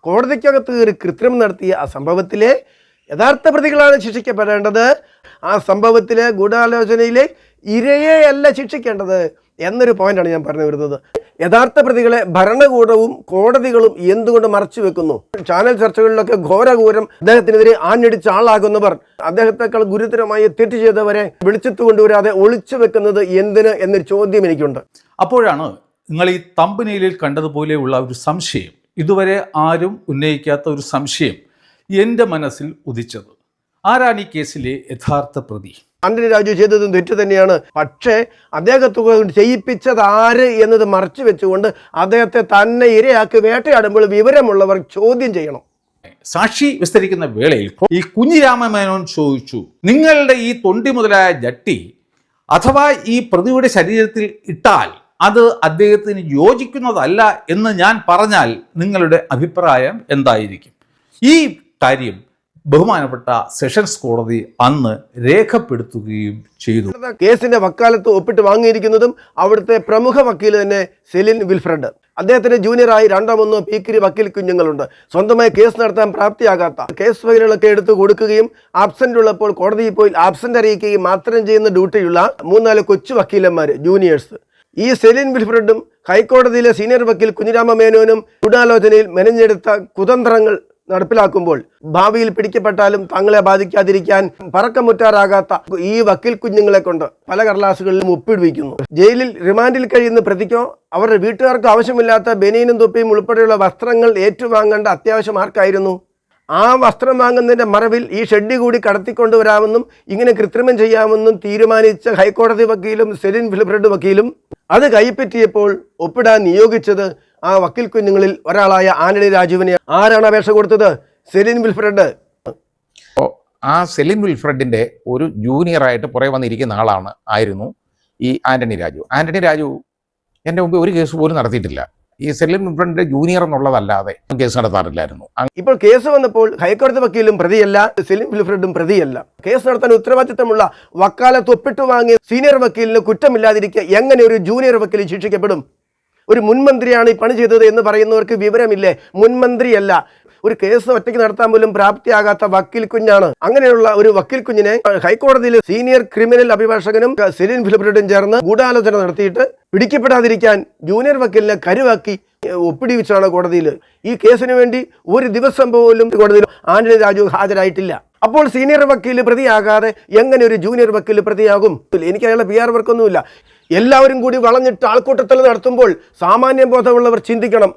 കോടതിക്കകത്ത് കയറി കൃത്രിമം നടത്തിയ ആ സംഭവത്തിലെ യഥാർത്ഥ പ്രതികളാണ് ശിക്ഷിക്കപ്പെടേണ്ടത്. ആ സംഭവത്തിലെ ഗൂഢാലോചനയിലെ ഇരയെ അല്ല ശിക്ഷിക്കേണ്ടത് എന്നൊരു പോയിന്റാണ് ഞാൻ പറഞ്ഞു വരുന്നത്. യഥാർത്ഥ പ്രതികളെ ഭരണകൂടവും കോടതികളും എന്തുകൊണ്ട് മറച്ചു വെക്കുന്നു? ചാനൽ ചർച്ചകളിലൊക്കെ ഘോരഘോരം അദ്ദേഹത്തിനെതിരെ ആഞ്ഞടിച്ച ആളാകുന്നവർ അദ്ദേഹത്തെക്കാൾ ഗുരുതരമായി തെറ്റ് ചെയ്തവരെ വെളിച്ചത്ത് കൊണ്ടുവരാതെ ഒളിച്ചു വെക്കുന്നത് എന്തിന് എന്നൊരു ചോദ്യം എനിക്കുണ്ട്. അപ്പോഴാണ് നിങ്ങൾ ഈ തമ്പനിയിൽ കണ്ടതുപോലെയുള്ള ഒരു സംശയം, ഇതുവരെ ആരും ഉന്നയിക്കാത്ത ഒരു സംശയം എൻ്റെ മനസ്സിൽ ഉദിച്ചത്. ആരാണ് ഈ കേസിലെ യഥാർത്ഥ പ്രതി? ആന്റണി രാജു ചെയ്തതും തെറ്റ് തന്നെയാണ്. പക്ഷേ അദ്ദേഹത്തെ ചെയ്യിപ്പിച്ചത് ആര് എന്നത് മറച്ചു വെച്ചുകൊണ്ട് അദ്ദേഹത്തെ തന്നെ ഇരയാക്കി വേട്ടയാടുമ്പോൾ വിവരമുള്ളവർ ചോദ്യം ചെയ്യണം. സാക്ഷി വിസ്തരിക്കുന്ന വേളയിൽ ഈ കുഞ്ഞിരാമമേനോൻ ചോദിച്ചു, നിങ്ങളുടെ ഈ തൊണ്ടി മുതലായ ജട്ടി അഥവാ ഈ പ്രതിയുടെ ശരീരത്തിൽ ഇട്ടാൽ അത് അദ്ദേഹത്തിന് യോജിക്കുന്നതല്ല എന്ന് ഞാൻ പറഞ്ഞാൽ നിങ്ങളുടെ അഭിപ്രായം എന്തായിരിക്കും? ഈ കാര്യം ബഹുമാനപ്പെട്ട സെഷൻസ് കോടതി അന്ന് രേഖപ്പെടുത്തുകയും ചെയ്തു. കേസിന്റെ വക്കാലത്ത് ഒപ്പിട്ട് വാങ്ങിയിരിക്കുന്നതും അവിടുത്തെ പ്രമുഖ വക്കീൽ തന്നെ സെലിൻ വിൽഫ്രഡ്. അദ്ദേഹത്തിന് ജൂനിയറായി രണ്ടോ മൂന്നോ പീക്കിരി വക്കീൽ കുഞ്ഞുങ്ങളുണ്ട്. സ്വന്തമായി കേസ് നടത്താൻ പ്രാപ്തിയാകാത്ത കേസ് ഫയലുകളൊക്കെ എടുത്തു കൊടുക്കുകയും ആബ്സെന്റ് ഉള്ളപ്പോൾ കോടതിയിൽ പോയി ആബ്സെന്റ് അറിയിക്കുകയും മാത്രം ചെയ്യുന്ന ഡ്യൂട്ടിയുള്ള 3-4 കൊച്ചു വക്കീലന്മാർ, ജൂനിയേഴ്സ്. ഈ സെലിൻ വിൽഫ്രഡും ഹൈക്കോടതിയിലെ സീനിയർ വക്കീൽ കുഞ്ഞിരാമ മേനോനും ഗൂഢാലോചനയിൽ മെനഞ്ഞെടുത്ത കുതന്ത്രങ്ങൾ നടപ്പിലാക്കുമ്പോൾ ഭാവിയിൽ പിടിക്കപ്പെട്ടാലും തങ്ങളെ ബാധിക്കാതിരിക്കാൻ പറക്കമുറ്റാറാകാത്ത ഈ വക്കീൽ കുഞ്ഞുങ്ങളെ കൊണ്ട് പല കടലാസുകളിലും ഒപ്പിടുവിക്കുന്നു. ജയിലിൽ റിമാൻഡിൽ കഴിയുന്ന പ്രതിക്കോ അവരുടെ വീട്ടുകാർക്കോ ആവശ്യമില്ലാത്ത ബനിയനും തൊപ്പിയും ഉൾപ്പെടെയുള്ള വസ്ത്രങ്ങൾ ഏറ്റുവാങ്ങേണ്ട അത്യാവശ്യം ആർക്കായിരുന്നു? ആ വസ്ത്രം വാങ്ങുന്നതിൻ്റെ മറവിൽ ഈ ഷെഡ് കൂടി കടത്തിക്കൊണ്ടുവരാമെന്നും ഇങ്ങനെ കൃത്രിമം ചെയ്യാമെന്നും തീരുമാനിച്ച ഹൈക്കോടതി വക്കീലും സെലിൻ വിൽഫ്രഡ് വക്കീലും അത് കൈപ്പറ്റിയപ്പോൾ ഒപ്പിടാൻ നിയോഗിച്ചത് ആ വക്കീൽ കുഞ്ഞുങ്ങളിൽ ഒരാളായ ആന്റണി രാജുവിനെ. ആരാണ് അപേക്ഷ കൊടുത്തത്? സെലിൻ വിൽഫ്രഡ്. ആ സെലിൻ വിൽഫ്രഡിൻ്റെ ഒരു ജൂനിയറായിട്ട് പുറകെ വന്നിരിക്കുന്ന ആയിരുന്നു ഈ ആന്റണി രാജു. ആന്റണി രാജു എൻ്റെ മുമ്പ് ഒരു കേസ് പോലും നടത്തിയിട്ടില്ല. ഈ സെലിൻ വിൽഫ്രഡിൻ്റെ ജൂനിയർ എന്നുള്ളതല്ലാതെ കേസ് നടത്താറില്ലായിരുന്നു. ഇപ്പോൾ കേസ് വന്നപ്പോൾ ഹൈക്കോടതി വക്കീലും പ്രതിയല്ല, സെലിൻ വിൽഫ്രഡും പ്രതിയല്ല. കേസ് നടത്താൻ ഉത്തരവാദിത്തമുള്ള വക്കാലത്ത് ഒപ്പിട്ട് വാങ്ങിയ സീനിയർ വക്കീലിന് കുറ്റമില്ലാതിരിക്കുക എങ്ങനെ ഒരു ജൂനിയർ വക്കീൽ ശിക്ഷിക്കപ്പെടും? ഒരു മുൻമന്ത്രിയാണ് ഈ പണി ചെയ്തത് എന്ന് പറയുന്നവർക്ക് വിവരമില്ലേ? മുൻമന്ത്രിയല്ല, ഒരു കേസ് ഒറ്റയ്ക്ക് നടത്താൻ പോലും പ്രാപ്തിയാകാത്ത വക്കീൽ കുഞ്ഞാണ്. അങ്ങനെയുള്ള ഒരു വക്കീൽ കുഞ്ഞിനെ ഹൈക്കോടതിയിലെ സീനിയർ ക്രിമിനൽ അഭിഭാഷകനും സെലിൻ വിൽഫ്രഡും ചേർന്ന് ഗൂഢാലോചന നടത്തിയിട്ട് പിടിക്കപ്പെടാതിരിക്കാൻ ജൂനിയർ വക്കീലിനെ കരുവാക്കി ഒപ്പിടിവിച്ചാണ് കോടതിയിൽ. ഈ കേസിന് വേണ്ടി ഒരു ദിവസം പോലും കോടതിയിൽ ആന്റണി രാജു ഹാജരായിട്ടില്ല. അപ്പോൾ സീനിയർ വക്കീൽ പ്രതിയാകാതെ എങ്ങനെ ഒരു ജൂനിയർ വക്കീൽ പ്രതിയാകും? എനിക്ക് അയാളെ PR വർക്കൊന്നുമില്ല. എല്ലാവരും കൂടി വളഞ്ഞിട്ട് ആൾക്കൂട്ടത്തിൽ നടത്തുമ്പോൾ സാമാന്യ ബോധമുള്ളവർ ചിന്തിക്കണം.